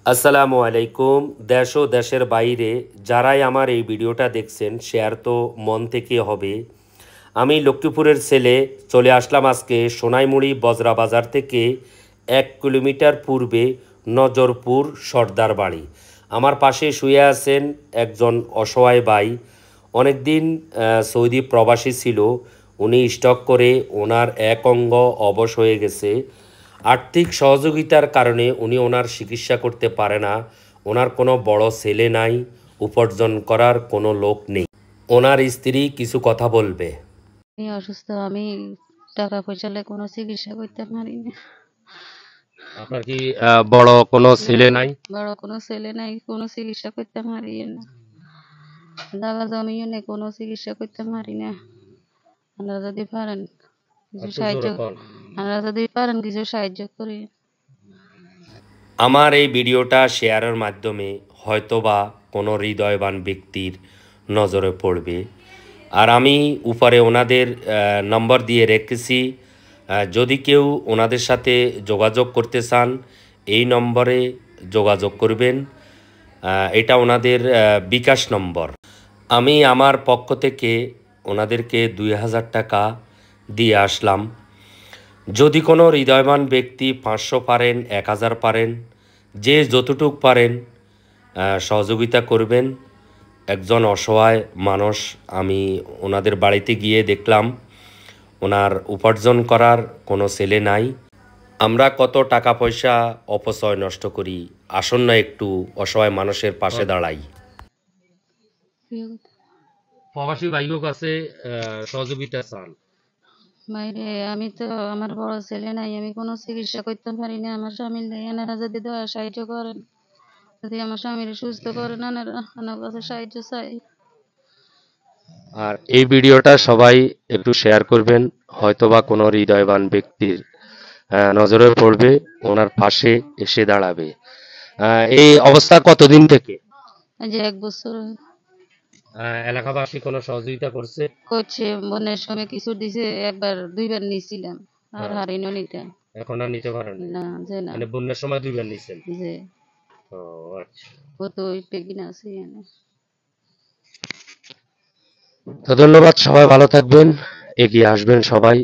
আসসালামু আলাইকুম। দেশ ও দেশের বাইরে যারাই আমার এই ভিডিওটা দেখছেন, শেয়ার তো মন থেকে হবে। আমি লক্ষ্মীপুরের ছেলে, চলে আসলাম আজকে সোনাইমুড়ি বজরা বাজার থেকে 1 কিলোমিটার পূর্বে নজরপুর সর্দার বাড়ি। আমার পাশে শুয়ে আছেন একজন অসহায় ভাই। অনেক দিন সৌদি প্রবাসী ছিল। উনি স্টক করে ওনার এক অঙ্গ অবশ হয়ে গেছে। আর্থিক সহযোগিতার কারণে উনি ওনার চিকিৎসা করতে পারে না। ওনার কোনো বড় ছেলে নাই, উপার্জন করার কোনো লোক নেই। ওনার স্ত্রী কিছু কথা বলবে। আমি অসুস্থ, আমি টাকা পয়সালে কোনো চিকিৎসা করতে পারি না। আপনার কি বড় কোনো ছেলে নাই? বড় কোনো ছেলে নাই, কোনো চিকিৎসা করতে পারি না। জায়গা জমিও নেই, কোনো চিকিৎসা করতে পারি না। আপনারা যদি পারেন কিছু সাহায্য, আপনারা যদি পারেন কিছু সাহায্য করি। আমার এই ভিডিওটা শেয়ারের মাধ্যমে হয়তোবা কোনো হৃদয়বান ব্যক্তির নজরে পড়বে। আর আমি উপরে ওনাদের নম্বর দিয়ে রেখেছি। যদি কেউ ওনাদের সাথে যোগাযোগ করতে চান, এই নম্বরে যোগাযোগ করবেন। এটা ওনাদের বিকাশ নম্বর। আমি আমার পক্ষ থেকে ওনাদেরকে 2000 টাকা দিয়ে আসলাম। যদি কোনো হৃদয়বান ব্যক্তি 500 পারেন, 1000 পারেন, যে যতটুক পারেন সহযোগিতা করবেন। একজন অসহায় মানুষ, আমি ওনাদের বাড়িতে গিয়ে দেখলাম ওনার উপার্জন করার কোনো ছেলে নাই। আমরা কত টাকা পয়সা অপচয় নষ্ট করি। আসুন না একটু অসহায় মানুষের পাশে দাঁড়াই। প্রবাসী ভাইয়ের কাছে সহযোগিতা চান। বাইরে আমি তো, আমার বড় ছেলে নাই, আমি কোনো চিকিৎসা করতে পারি না। আমার স্বামীর এনারা যদি দয়া সাহায্য করেন, যদি আমার স্বামীর সুস্থ করেন, আমার কাছে সাহায্য চাই। আর এই ভিডিওটা সবাই একটু শেয়ার করবেন, হয়তোবা কোনো হৃদয়বান ব্যক্তির নজরে পড়বে, ওনার পাশে এসে দাঁড়াবে। এই অবস্থা কতদিন থেকে? যে 1 বছর এলাকাবাসী কোনো সহযোগিতা করছে? করছে, বন্যার সময় কিছু দিছে, একবার দুইবার নিয়েছিলাম, আর হারিনো নিতে। এখন আর নিতে পারেন না, যে না, মানে বন্যার সময় 2বার নিছেন? যে ও আচ্ছা। কত পেকিন আছে এখানে। তো ধন্যবাদ, সবাই ভালো থাকবেন, এগিয়ে আসবেন সবাই।